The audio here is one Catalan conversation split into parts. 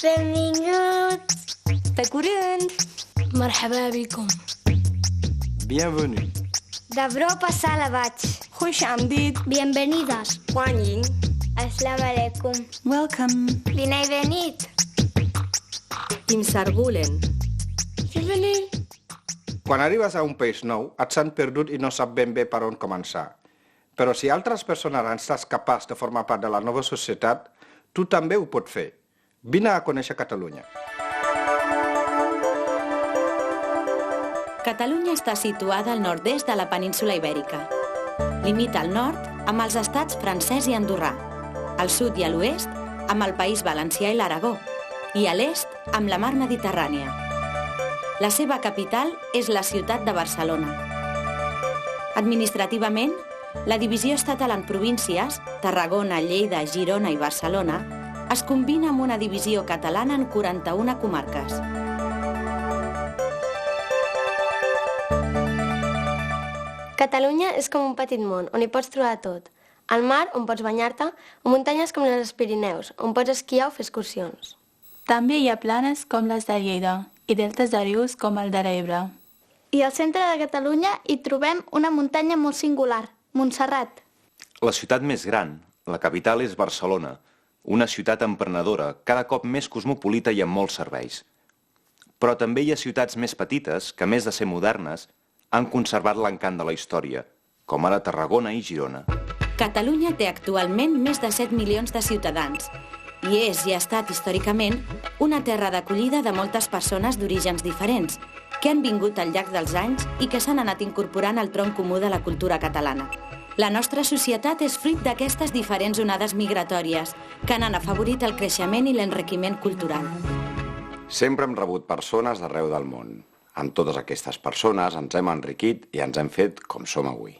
Benvinguts. De curând. مرحبا بكم. Bienvenue. D'Europa Salavaig. خوش آمدید. Bienvenidas. 欢迎. Assalamu alaikum. Welcome. Bine ai venit. Imsargulen. Juvenil. Quan arribes a un país nou, et sent perdut i no sap ben bé per on començar. Però si altres persones han estat capaç de formar part de la nova societat, tu també ho pots fer. Vine a conèixer Catalunya. Catalunya està situada al nord-est de la península Ibèrica. Limita al nord amb els estats francès i andorrà, al sud i a l'oest amb el País Valencià i l'Aragó, i a l'est amb la mar Mediterrània. La seva capital és la ciutat de Barcelona. Administrativament, la divisió estatal en províncies, Tarragona, Lleida, Girona i Barcelona, es combina amb una divisió catalana en 41 comarques. Catalunya és com un petit món, on hi pots trobar tot. Al mar, on pots banyar-te, o muntanyes com les dels Pirineus, on pots esquiar o fer excursions. També hi ha planes com les de Lleida i deltes de rius com el de l'Ebre. I al centre de Catalunya hi trobem una muntanya molt singular, Montserrat. La ciutat més gran, la capital, és Barcelona, una ciutat emprenedora, cada cop més cosmopolita i amb molts serveis. Però també hi ha ciutats més petites que, a més de ser modernes, han conservat l'encant de la història, com ara Tarragona i Girona. Catalunya té actualment més de 7 milions de ciutadans i és i ha estat històricament una terra d'acollida de moltes persones d'orígens diferents que han vingut al llarg dels anys i que s'han anat incorporant al tronc comú de la cultura catalana. La nostra societat és fruit d'aquestes diferents onades migratòries que han afavorit el creixement i l'enriquiment cultural. Sempre hem rebut persones d'arreu del món. Amb totes aquestes persones ens hem enriquit i ens hem fet com som avui.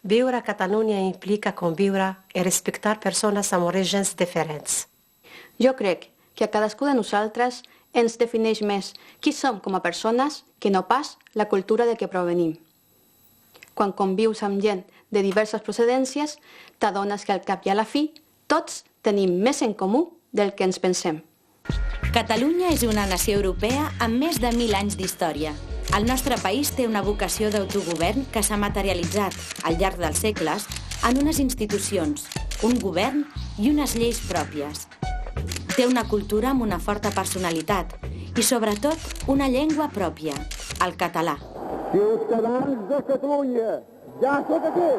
Viure a Catalunya implica conviure i respectar persones amb orígens diferents. Jo crec que a cadascú de nosaltres ens defineix més qui som com a persones que no pas la cultura de què provenim. Quan convius amb gent de diverses procedències, t'adones que al cap i a la fi tots tenim més en comú del que ens pensem. Catalunya és una nació europea amb més de 1.000 anys d'història. El nostre país té una vocació d'autogovern que s'ha materialitzat al llarg dels segles en unes institucions, un govern i unes lleis pròpies. Té una cultura amb una forta personalitat i, sobretot, una llengua pròpia, el català. Ciutadans de Catalunya, ja sóc aquí!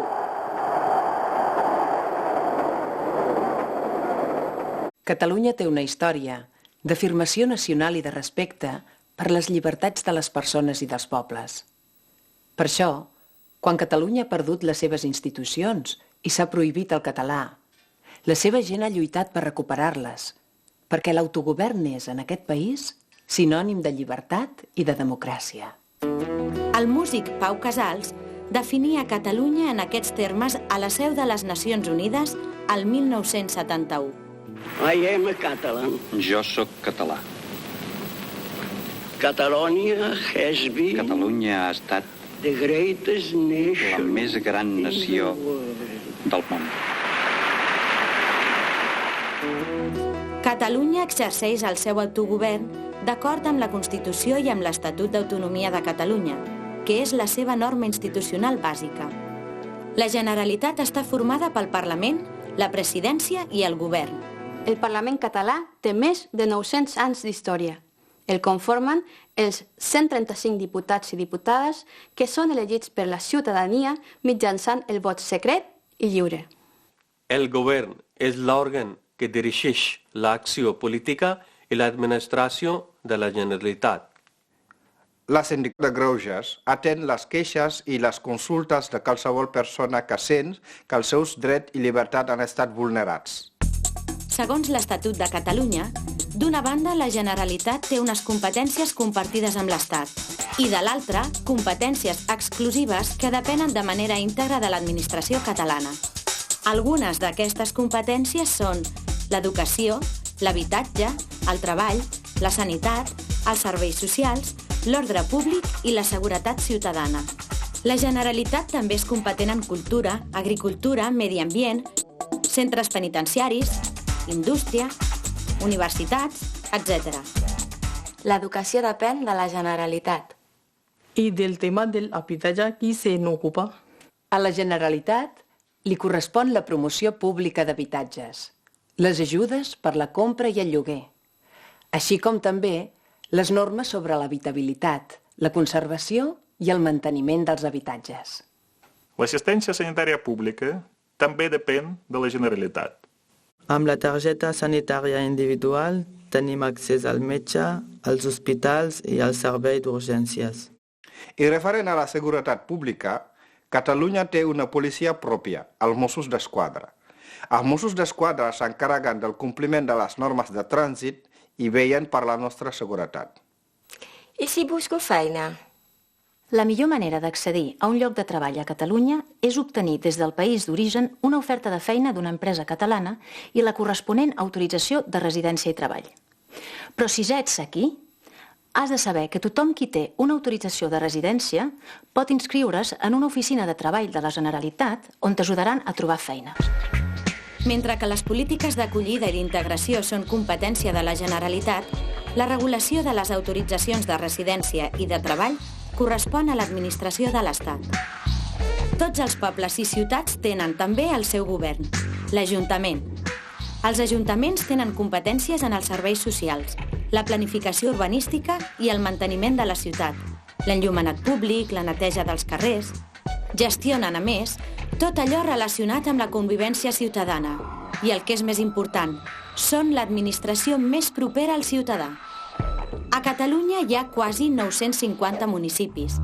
Catalunya té una història d'afirmació nacional i de respecte per les llibertats de les persones i dels pobles. Per això, quan Catalunya ha perdut les seves institucions i s'ha prohibit el català, la seva gent ha lluitat per recuperar-les, perquè l'autogovern és, en aquest país, sinònim de llibertat i de democràcia. El músic Pau Casals definia Catalunya en aquests termes a la seu de les Nacions Unides el 1971. I am a Catalan. Jo sóc català. Catalonia has been Catalunya ha estat the greatest nation la més gran nació del món. Catalunya exerceix el seu autogovern d'acord amb la Constitució i amb l'Estatut d'Autonomia de Catalunya, que és la seva norma institucional bàsica. La Generalitat està formada pel Parlament, la Presidència i el Govern. El Parlament català té més de 900 anys d'història. El conformen els 135 diputats i diputades que són elegits per la ciutadania mitjançant el vot secret i lliure. El govern és l'òrgan que dirigeix l'acció política i l'administració de la Generalitat. La Sindicatura de Greuges atén les queixes i les consultes de qualsevol persona que sent que els seus drets i llibertats han estat vulnerats. Segons l'Estatut de Catalunya, d'una banda, la Generalitat té unes competències compartides amb l'Estat i, de l'altra, competències exclusives que depenen de manera íntegra de l'administració catalana. Algunes d'aquestes competències són l'educació, l'habitatge, el treball, la sanitat, els serveis socials, l'ordre públic i la seguretat ciutadana. La Generalitat també és competent en cultura, agricultura, medi ambient, centres penitenciaris, indústria, universitats, etc. L'educació depèn de la Generalitat. I del tema de l'habitatge, qui se n'ocupa? A la Generalitat li correspon la promoció pública d'habitatges, les ajudes per la compra i el lloguer, així com també les normes sobre l'habitabilitat, la conservació i el manteniment dels habitatges. L'assistència sanitària pública també depèn de la Generalitat. Amb la targeta sanitària individual tenim accés al metge, als hospitals i al servei d'urgències. I referent a la seguretat pública, Catalunya té una policia pròpia, els Mossos d'Esquadra. Els Mossos d'Esquadra s'encarreguen del compliment de les normes de trànsit i veien per la nostra seguretat. I si busco feina? La millor manera d'accedir a un lloc de treball a Catalunya és obtenir des del país d'origen una oferta de feina d'una empresa catalana i la corresponent autorització de residència i treball. Però si ja ets aquí, has de saber que tothom qui té una autorització de residència pot inscriure's en una oficina de treball de la Generalitat on t'ajudaran a trobar feina. Mentre que les polítiques d'acollida i d'integració són competència de la Generalitat, la regulació de les autoritzacions de residència i de treball correspon a l'administració de l'Estat. Tots els pobles i ciutats tenen també el seu govern, l'Ajuntament. Els ajuntaments tenen competències en els serveis socials, la planificació urbanística i el manteniment de la ciutat, l'enllumenat públic, la neteja dels carrers. Gestionen, a més, tot allò relacionat amb la convivència ciutadana. I el que és més important, són l'administració més propera al ciutadà. A Catalunya hi ha quasi 950 municipis.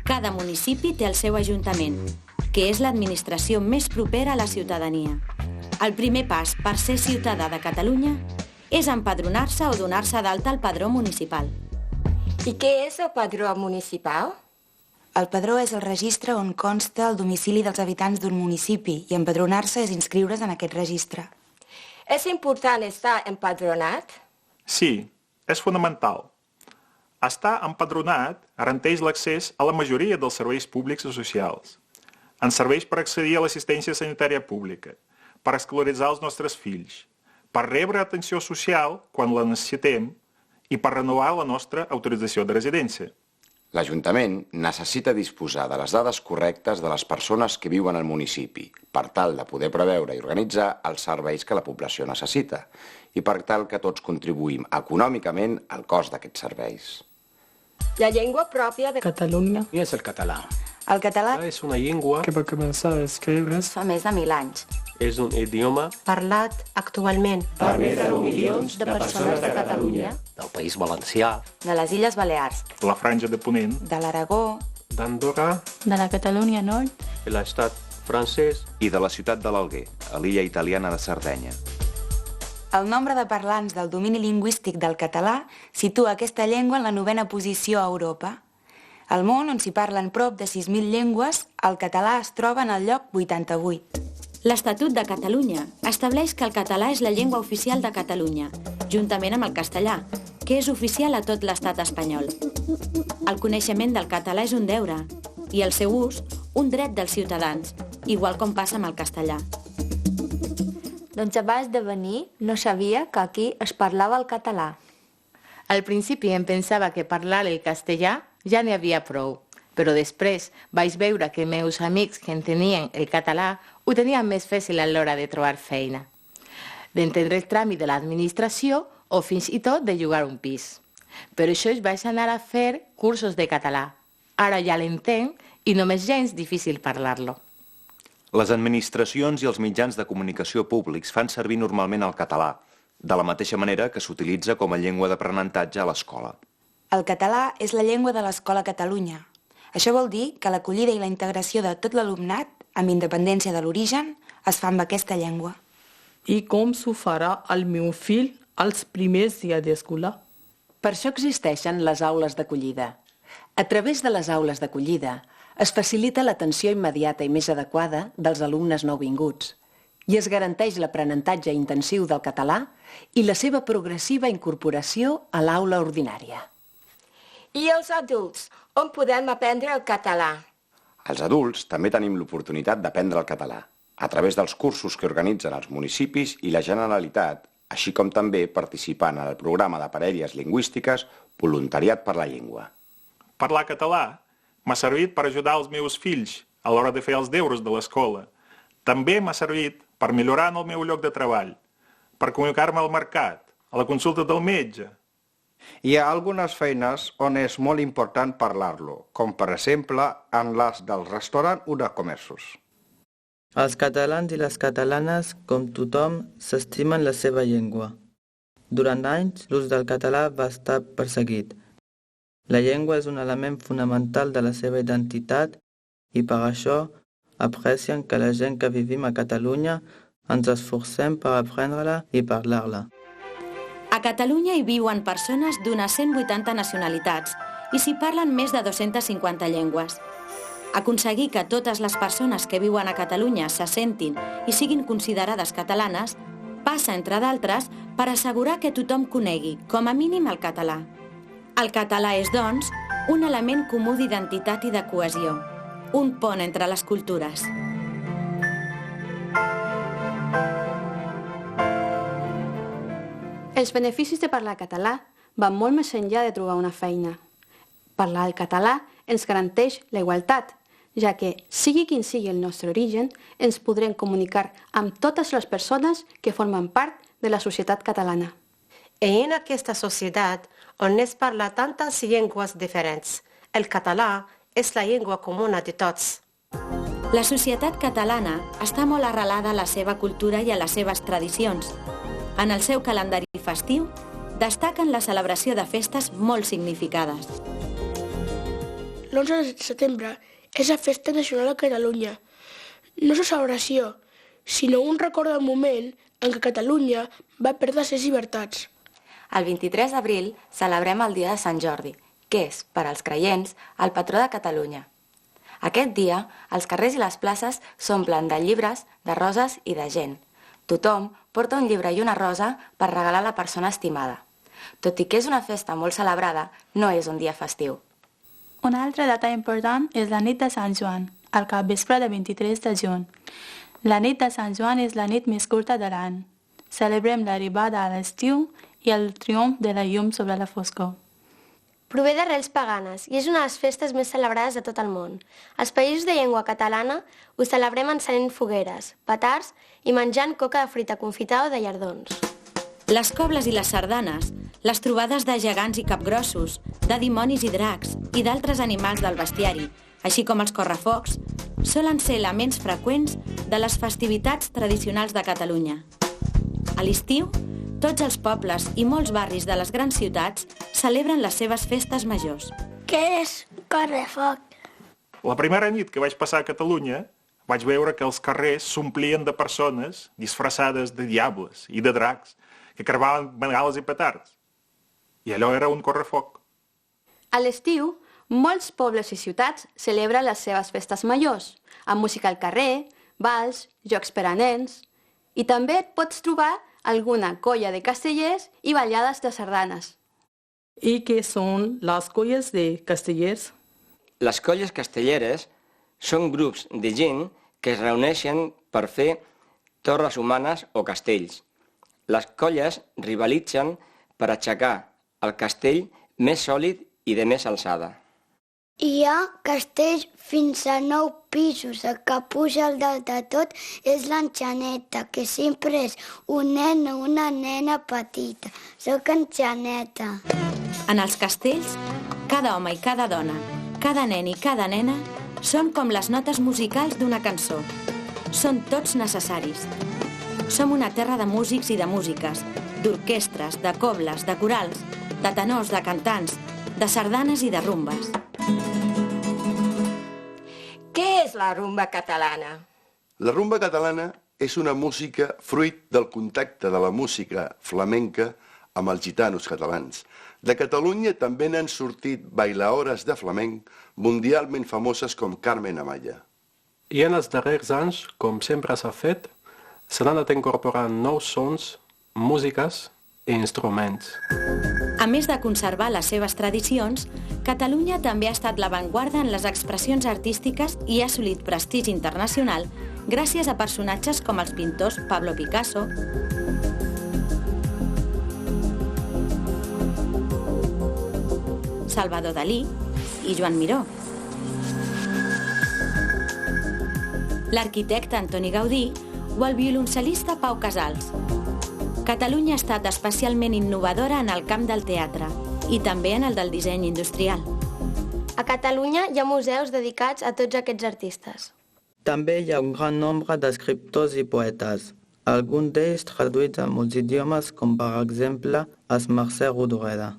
Cada municipi té el seu ajuntament, que és l'administració més propera a la ciutadania. El primer pas per ser ciutadà de Catalunya és empadronar-se o donar-se d'alta al padró municipal. I què és el padró municipal? El padró és el registre on consta el domicili dels habitants d'un municipi i empadronar-se és inscriure's en aquest registre. És important estar empadronat? Sí, és fonamental. Estar empadronat garanteix l'accés a la majoria dels serveis públics i socials. Ens serveix per accedir a l'assistència sanitària pública, per escolaritzar els nostres fills, per rebre atenció social quan la necessitem i per renovar la nostra autorització de residència. L'Ajuntament necessita disposar de les dades correctes de les persones que viuen al municipi per tal de poder preveure i organitzar els serveis que la població necessita i per tal que tots contribuïm econòmicament al cost d'aquests serveis. La llengua pròpia de Catalunya és el català. El català és una llengua que va començar a escriure's fa més de 1000 anys. És un idioma parlat actualment per més de 1 milions de persones de Catalunya, del País Valencià, De les Illes Balears, La Franja de Ponent, de l'Aragó, d'Andorra, de la Catalunya Nord, de l'estat francès i de la ciutat de l'Alguer, a l'illa italiana de Sardenya. el nombre de parlants del domini lingüístic del català situa aquesta llengua en la 9ª posició a Europa. Al món, on s'hi parlen prop de 6.000 llengües, el català es troba en el lloc 88. L'Estatut de Catalunya estableix que el català és la llengua oficial de Catalunya, juntament amb el castellà, que és oficial a tot l'estat espanyol. El coneixement del català és un deure i el seu ús un dret dels ciutadans, igual com passa amb el castellà. Doncs abans de venir no sabia que aquí es parlava el català. Al principi em pensava que parlar el castellà ja n'hi havia prou, però després vaig veure que meus amics que entenien el català ho tenien més fàcil a l'hora de trobar feina, d'entendre el tràmit de l'administració o fins i tot de llogar un pis. Per això vaig anar a fer cursos de català. Ara ja l'entenc i només ja és difícil parlar-lo. Les administracions i els mitjans de comunicació públics fan servir normalment el català, de la mateixa manera que s'utilitza com a llengua d'aprenentatge a l'escola. El català és la llengua de l'Escola Catalunya. Això vol dir que l'acollida i la integració de tot l'alumnat, amb independència de l'origen, es fa amb aquesta llengua. I com s'ho farà el meu fill als primers dies d'escola? Per això existeixen les aules d'acollida. A través de les aules d'acollida es facilita l'atenció immediata i més adequada dels alumnes nouvinguts i es garanteix l'aprenentatge intensiu del català i la seva progressiva incorporació a l'aula ordinària. I els adults, on podem aprendre el català? Els adults també tenim l'oportunitat d'aprendre el català a través dels cursos que organitzen els municipis i la Generalitat així com també participant en el programa de parelles lingüístiques Voluntariat per la Llengua. Parlar català m'ha servit per ajudar els meus fills a l'hora de fer els deures de l'escola. També m'ha servit per millorar en el meu lloc de treball, per comunicar-me al mercat, a la consulta del metge. Hi ha algunes feines on és molt important parlar-lo, com per exemple en les del restaurant o de comerços. Els catalans i les catalanes, com tothom, s'estimen la seva llengua. Durant anys, l'ús del català va estar perseguit. La llengua és un element fonamental de la seva identitat i per això aprecien que la gent que vivim a Catalunya ens esforcem per aprendre-la i parlar-la. A Catalunya hi viuen persones d'unes 180 nacionalitats i s'hi parlen més de 250 llengües. Aconseguir que totes les persones que viuen a Catalunya se sentin i siguin considerades catalanes passa, entre d'altres, per assegurar que tothom conegui, com a mínim, el català. El català és, doncs, un element comú d'identitat i de cohesió, un pont entre les cultures. Els beneficis de parlar català van molt més enllà de trobar una feina. Parlar el català ens garanteix la igualtat, ja que, sigui quin sigui el nostre origen, ens podrem comunicar amb totes les persones que formen part de la societat catalana. I en aquesta societat, on es parla tantes llengües diferents, el català és la llengua comuna de tots. La societat catalana està molt arrelada a la seva cultura i a les seves tradicions. En el seu calendari festiu destaquen la celebració de festes molt significades. L'11 de setembre és la festa nacional a Catalunya. No és una celebració, sinó un record del moment en què Catalunya va perdre les llibertats. El 23 d'abril celebrem el dia de Sant Jordi, que és, per als creients, el patró de Catalunya. Aquest dia, els carrers i les places s'omplen de llibres, de roses i de gent. Tothom porta un llibre i una rosa per regalar a la persona estimada. Tot i que és una festa molt celebrada, no és un dia festiu. Una altra data important és la nit de Sant Joan, al capvespre de 23 de juny. La nit de Sant Joan és la nit més curta de l'any. Celebrem l'arribada a l'estiu i el triomf de la llum sobre la foscor. Prové d'arrels paganes i és una de les festes més celebrades de tot el món. Als països de llengua catalana ho celebrem encenent fogueres, petards i menjant coca de fruita confitada o de llardons. Les cobles i les sardanes, les trobades de gegants i capgrossos, de dimonis i dracs i d'altres animals del bestiari, així com els correfocs, solen ser elements freqüents de les festivitats tradicionals de Catalunya. A l'estiu, tots els pobles i molts barris de les grans ciutats celebren les seves festes majors. Què és correfoc? La primera nit que vaig passar a Catalunya, vaig veure que els carrers s'omplien de persones disfressades de diables i de dracs que carregaven bengales i petards. I allò era un correfoc. A l'estiu, molts pobles i ciutats celebren les seves festes majors, amb música al carrer, balls, jocs per a nens, i també pots trobar alguna colla de castellers i ballades de sardanes. ¿Y qué son las colles de castellers? Les colles castelleres són grups de gent que es reuneixen per fer torres humanes o castells. Les colles rivalitzen per aixecar el castell més sòlid i de més alçada. Hi ha castells fins a 9 pisos. El que puja al dalt de tot és l'enxaneta, que sempre és un nen o una nena petita. Soc enxaneta. En els castells, cada home i cada dona, cada nen i cada nena són com les notes musicals d'una cançó. Són tots necessaris. Som una terra de músics i de músiques, d'orquestres, de cobles, de corals, de tenors, de cantants, de sardanes i de rumbes. Què és la rumba catalana? La rumba catalana és una música fruit del contacte de la música flamenca amb els gitanos catalans. De Catalunya també n'han sortit bailaores de flamenc mundialment famoses com Carmen Amaya. I en els darrers anys, com sempre s'ha fet, s'han anat incorporant nous sons, músiques i instruments. A més de conservar les seves tradicions, Catalunya també ha estat l'avantguarda en les expressions artístiques i ha assolit prestigi internacional gràcies a personatges com els pintors Pablo Picasso, Salvador Dalí i Joan Miró. L'arquitecte Antoni Gaudí o el violoncel·lista Pau Casals. Catalunya ha estat especialment innovadora en el camp del teatre i també en el del disseny industrial. A Catalunya hi ha museus dedicats a tots aquests artistes. També hi ha un gran nombre d'escriptors i poetes, alguns d'ells traduïts a molts idiomes, com per exemple els Mercè Rodoreda.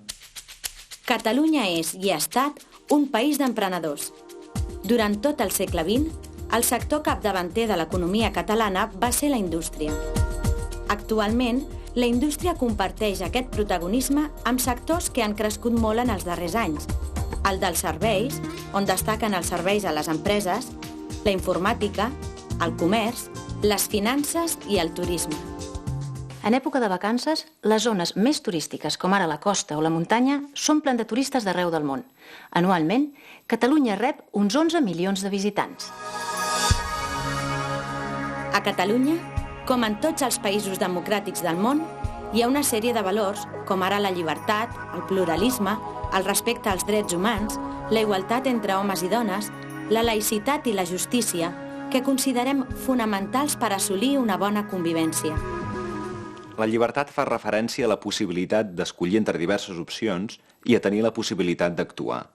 Catalunya és i ha estat un país d'emprenedors. Durant tot el segle XX, el sector capdavanter de l'economia catalana va ser la indústria. Actualment, la indústria comparteix aquest protagonisme amb sectors que han crescut molt en els darrers anys. El dels serveis, on destaquen els serveis a les empreses, la informàtica, el comerç, les finances i el turisme. En època de vacances, les zones més turístiques, com ara la costa o la muntanya, s'omplen de turistes d'arreu del món. Anualment, Catalunya rep uns 11 milions de visitants. A Catalunya, com en tots els països democràtics del món, hi ha una sèrie de valors, com ara la llibertat, el pluralisme, el respecte als drets humans, la igualtat entre homes i dones, la laïcitat i la justícia, que considerem fonamentals per assolir una bona convivència. La llibertat fa referència a la possibilitat d'escollir entre diverses opcions i a tenir la possibilitat d'actuar.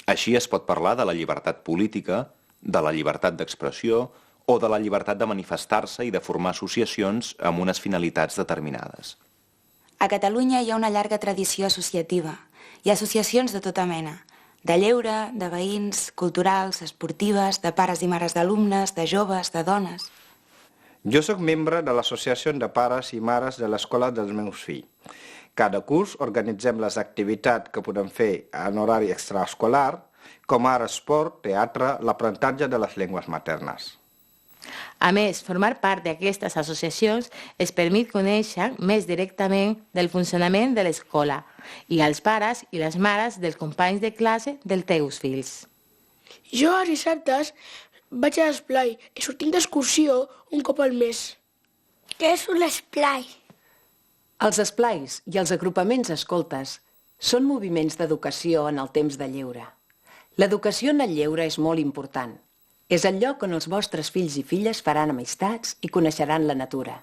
Així es pot parlar de la llibertat política, de la llibertat d'expressió o de la llibertat de manifestar-se i de formar associacions amb unes finalitats determinades. A Catalunya hi ha una llarga tradició associativa. Hi ha associacions de tota mena, de lleure, de veïns, culturals, esportives, de pares i mares d'alumnes, de joves, de dones. Jo sóc membre de l'Associació de Pares i Mares de l'Escola dels meus fills. Cada curs organitzem les activitats que podem fer en horari extraescolar, com ara esport, teatre, l'aprenentatge de les llengües maternes. A més, formar part d'aquestes associacions es permet conèixer més directament del funcionament de l'escola i els pares i les mares dels companys de classe dels teus fills. Jo a dissabtes vaig a l'esplai i sortim d'excursió un cop al mes. Què és un esplai? Els esplais i els agrupaments escoltes són moviments d'educació en el temps de lleure. L'educació en el lleure és molt important. És el lloc on els vostres fills i filles faran amistats i coneixeran la natura.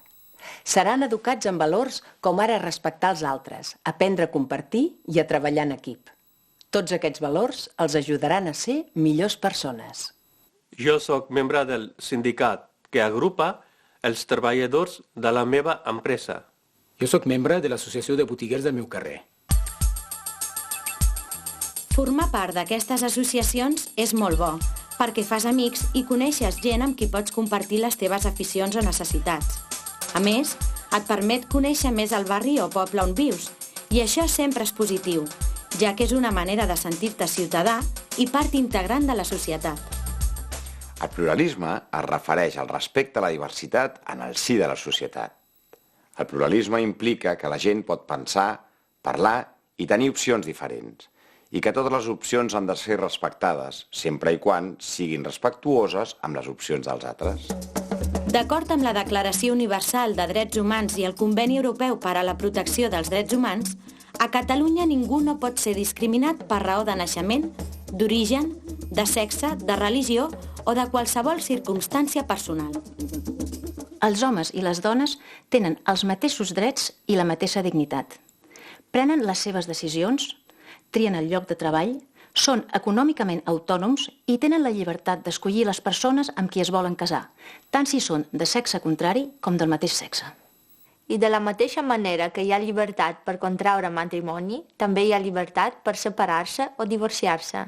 Seran educats en valors com ara respectar els altres, aprendre a compartir i a treballar en equip. Tots aquests valors els ajudaran a ser millors persones. Jo sóc membre del sindicat que agrupa els treballadors de la meva empresa. Jo sóc membre de l'associació de botiguers del meu carrer. Formar part d'aquestes associacions és molt bo, perquè fas amics i coneixes gent amb qui pots compartir les teves aficions o necessitats. A més, et permet conèixer més el barri o poble on vius, i això sempre és positiu, ja que és una manera de sentir-te ciutadà i part integrant de la societat. El pluralisme es refereix al respecte a la diversitat en el si de la societat. El pluralisme implica que la gent pot pensar, parlar i tenir opcions diferents, i que totes les opcions han de ser respectades, sempre i quan siguin respectuoses amb les opcions dels altres. D'acord amb la Declaració Universal de Drets Humans i el Conveni Europeu per a la Protecció dels Drets Humans, a Catalunya ningú no pot ser discriminat per raó de naixement, d'origen, de sexe, de religió o de qualsevol circumstància personal. Els homes i les dones tenen els mateixos drets i la mateixa dignitat. Prenen les seves decisions, trien el lloc de treball, són econòmicament autònoms i tenen la llibertat d'escollir les persones amb qui es volen casar, tant si són de sexe contrari com del mateix sexe. I de la mateixa manera que hi ha llibertat per contraure matrimoni, també hi ha llibertat per separar-se o divorciar-se.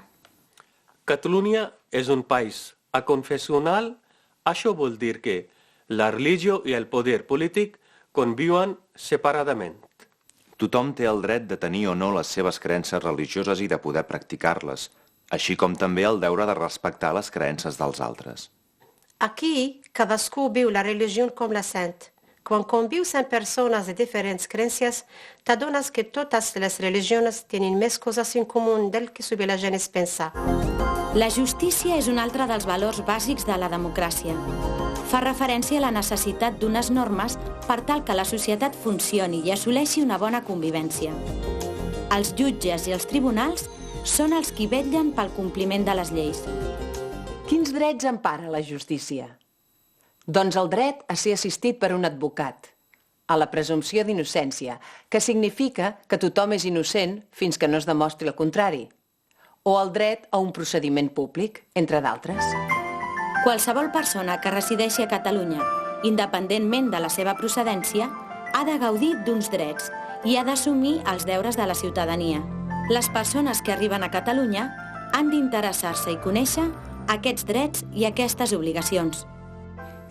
Catalunya és un país aconfessional. Això vol dir que la religió i el poder polític conviuen separadament. Tothom té el dret de tenir o no les seves creences religioses i de poder practicar-les, així com també el deure de respectar les creences dels altres. Aquí, cadascú viu la religió com la sent. Quan convius amb persones de diferents creences, t'adones que totes les religions tenen més coses en comú del que sovint la gent es pensa. La justícia és un altre dels valors bàsics de la democràcia. Fa referència a la necessitat d'unes normes per tal que la societat funcioni i assoleixi una bona convivència. Els jutges i els tribunals són els qui vetllen pel compliment de les lleis. Quins drets empara la justícia? Doncs el dret a ser assistit per un advocat, a la presumpció d'innocència, que significa que tothom és innocent fins que no es demostri el contrari, o el dret a un procediment públic, entre d'altres. Qualsevol persona que resideixi a Catalunya, independentment de la seva procedència, ha de gaudir d'uns drets i ha d'assumir els deures de la ciutadania. Les persones que arriben a Catalunya han d'interessar-se i conèixer aquests drets i aquestes obligacions.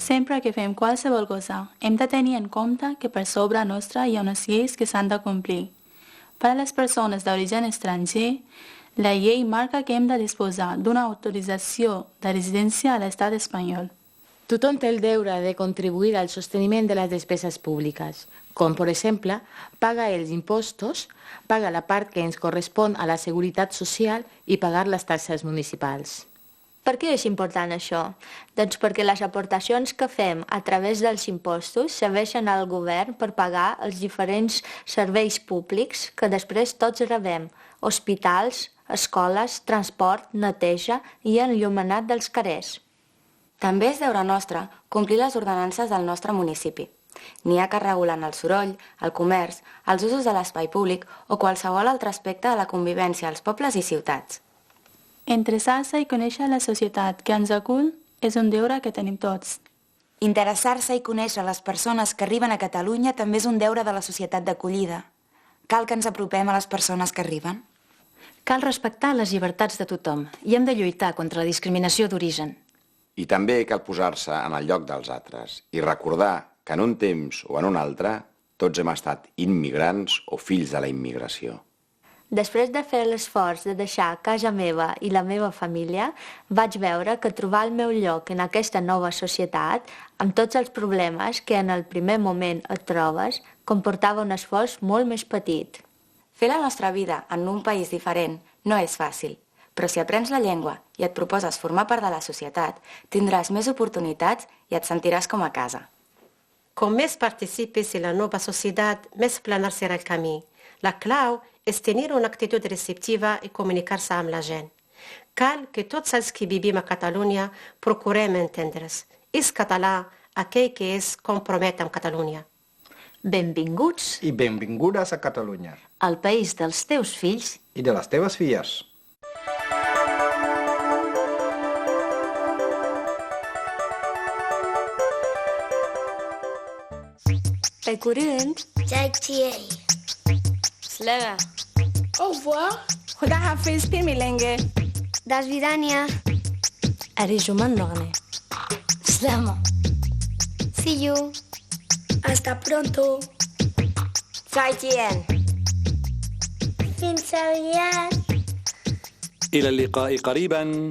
Sempre que fem qualsevol cosa, hem de tenir en compte que per sobre nostra hi ha unes lleis que s'han de complir. Per a les persones d'origen estranger, la llei marca que hem de disposar d'una autorització de residència a l'estat espanyol. Tothom té el deure de contribuir al sosteniment de les despeses públiques, com, per exemple, pagar els impostos, pagar la part que ens correspon a la seguretat social i pagar les taxes municipals. Per què és important això? Doncs perquè les aportacions que fem a través dels impostos serveixen al govern per pagar els diferents serveis públics que després tots rebem: hospitals, escoles, transport, neteja i enllumenat dels carrers. També és deure nostre complir les ordenances del nostre municipi. N'hi ha que regulen el soroll, el comerç, els usos de l'espai públic o qualsevol altre aspecte de la convivència als pobles i ciutats. Interessar-se i conèixer la societat que ens acull és un deure que tenim tots. Interessar-se i conèixer les persones que arriben a Catalunya també és un deure de la societat d'acollida. Cal que ens apropem a les persones que arriben. Cal respectar les llibertats de tothom i hem de lluitar contra la discriminació d'origen. I també cal posar-se en el lloc dels altres i recordar que en un temps o en un altre tots hem estat immigrants o fills de la immigració. Després de fer l'esforç de deixar casa meva i la meva família, vaig veure que trobar el meu lloc en aquesta nova societat, amb tots els problemes que en el primer moment et trobes, comportava un esforç molt més petit. Fer la nostra vida en un país diferent no és fàcil, però si aprens la llengua i et proposes formar part de la societat, tindràs més oportunitats i et sentiràs com a casa. Com més participis en la nova societat, més planar serà el camí. La clau és tenir una actitud receptiva i comunicar-se amb la gent. Cal que tots els que vivim a Catalunya procurem entendre's. És català aquell que es compromet amb Catalunya. Benvinguts i benvingudes a Catalunya, al país dels teus fills i de les teves filles. Bei curând. Tchau. Slăga. Au revoir. Huda hafiz pirmilenge. Das vidania. Arijuman nogne. Slama. See you. Hasta pronto. Zaijian. Fins aviat. إلى اللقاء قريباً.